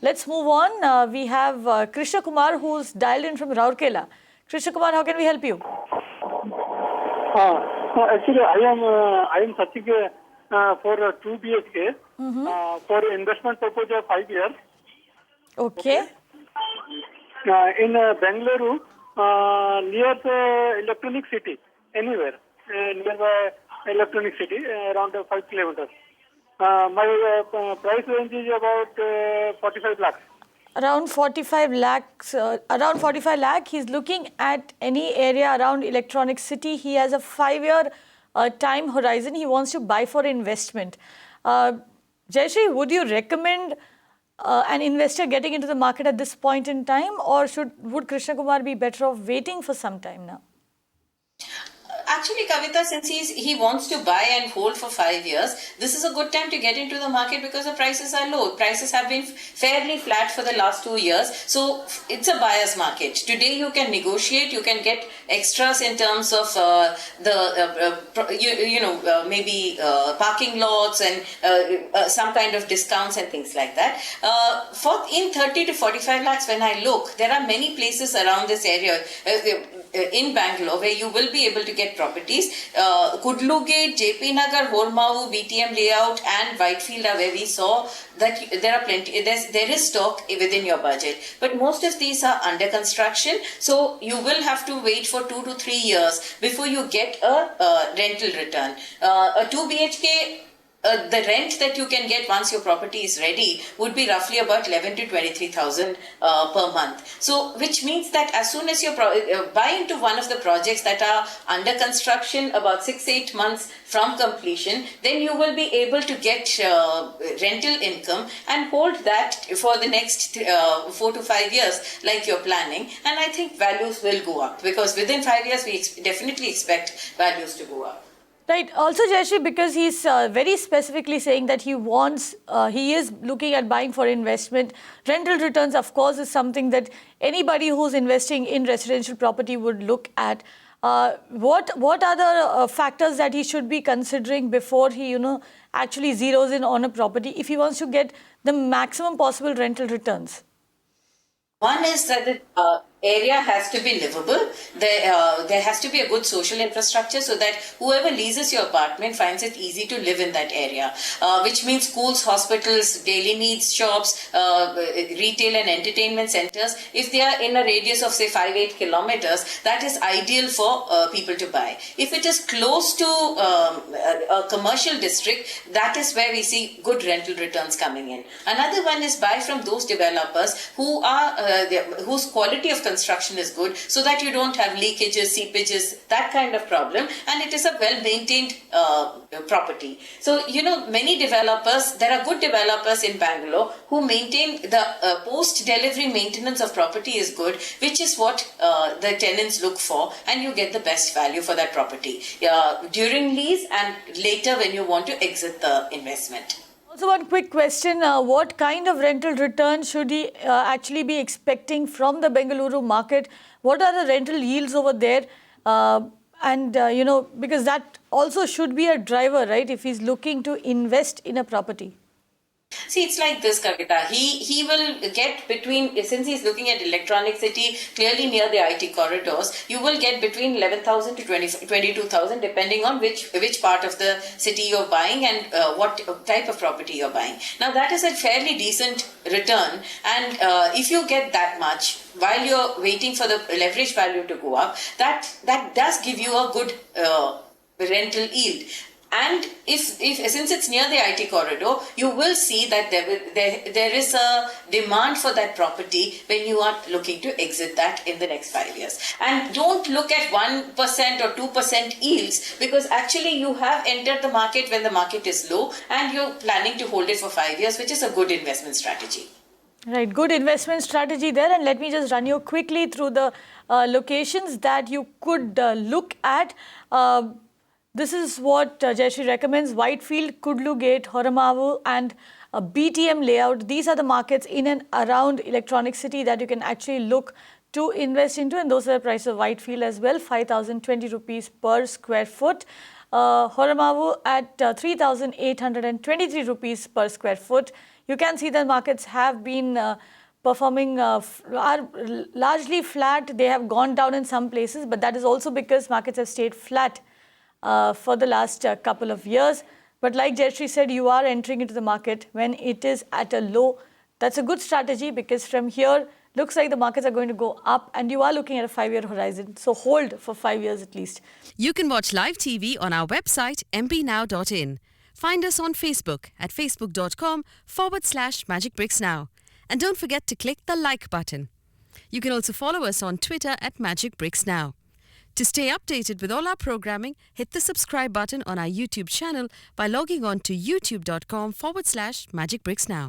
Let's move on. We have Krishna Kumar, who's dialed in from Rourkela. Krishna Kumar, how can we help you? Actually, I am searching for a 2 BHK for investment purpose of 5 years. Okay. In Bengaluru, near the electronic city, anywhere nearby electronic city, around 5 kilometers. My price range is about 45 lakhs. Around 45 lakhs, around 45 lakh, he's looking at any area around electronic city. He has a 5-year time horizon. He wants to buy for investment. Jayashree, would you recommend an investor getting into the market at this point in time, or would Krishna Kumar be better off waiting for some time now? Actually, Kavita, since he wants to buy and hold for 5 years, this is a good time to get into the market because the prices are low. Prices have been fairly flat for the last 2 years. So it's a buyer's market. Today you can negotiate, you can get extras in terms of maybe parking lots and some kind of discounts and things like that. In 30 to 45 lakhs, when I look, there are many places around this area in Bangalore where you will be able to get properties. Kudlu Gate, JP Nagar, Hormavu, BTM Layout and Whitefield are where we saw that there are plenty. There is stock within your budget, but most of these are under construction. So you will have to wait for 2 to 3 years before you get a rental return. A 2 BHK. The rent that you can get once your property is ready would be roughly about 11 to 23,000 per month. So, which means that as soon as you buy into one of the projects that are under construction, about 6-8 months from completion, then you will be able to get rental income and hold that for the next 4 to 5 years, like you're planning. And I think values will go up because within 5 years we definitely expect values to go up. Right. Also, Jayashree, because he's very specifically saying that he is looking at buying for investment. Rental returns, of course, is something that anybody who's investing in residential property would look at. What are the factors that he should be considering before he, actually zeroes in on a property if he wants to get the maximum possible rental returns? One is that the area has to be livable. There has to be a good social infrastructure so that whoever leases your apartment finds it easy to live in that area, which means schools, hospitals, daily needs shops, retail and entertainment centers. If they are in a radius of say 5-8 kilometers, that is ideal for people to buy. If it is close to a commercial district, that is where we see good rental returns coming in. Another one is buy from those developers who are whose quality of construction is good, so that you don't have leakages, seepages, that kind of problem, and it is a well-maintained property. So, many developers, there are good developers in Bangalore who maintain the post-delivery maintenance of property is good, which is what the tenants look for, and you get the best value for that property during lease and later when you want to exit the investment. Also, one quick question. What kind of rental return should he actually be expecting from the Bengaluru market? What are the rental yields over there? Because that also should be a driver, right? If he's looking to invest in a property. See, it's like this, Kavita. He will get between, since he's looking at electronic city, clearly near the IT corridors, you will get between 11,000 to 22,000 depending on which part of the city you're buying and what type of property you're buying. Now, that is a fairly decent return, and if you get that much while you're waiting for the leverage value to go up, that does give you a good rental yield. And since it's near the IT corridor, you will see that there is a demand for that property when you are looking to exit that in the next 5 years. And don't look at 1% or 2% yields, because actually you have entered the market when the market is low and you're planning to hold it for 5 years, which is a good investment strategy. Right, good investment strategy there. And let me just run you quickly through the locations that you could look at. This is what Jayashree recommends: Whitefield, Kudlu Gate, Hormavu and BTM Layout. These are the markets in and around Electronic City that you can actually look to invest into, and those are the price of Whitefield as well, 5,020 rupees per square foot. Hormavu at 3,823 rupees per square foot. you can see that markets have been performing are largely flat. They have gone down in some places, but that is also because markets have stayed flat for the last couple of years. But like Jayashree said, you are entering into the market when it is at a low. That's a good strategy because from here, looks like the markets are going to go up and you are looking at a 5-year horizon. So hold for 5 years at least. You can watch live TV on our website mpnow.in. Find us on Facebook at facebook.com/magicbricksnow. And don't forget to click the like button. You can also follow us on Twitter at magicbricksnow. To stay updated with all our programming, hit the subscribe button on our YouTube channel by logging on to youtube.com/magicbricksnow.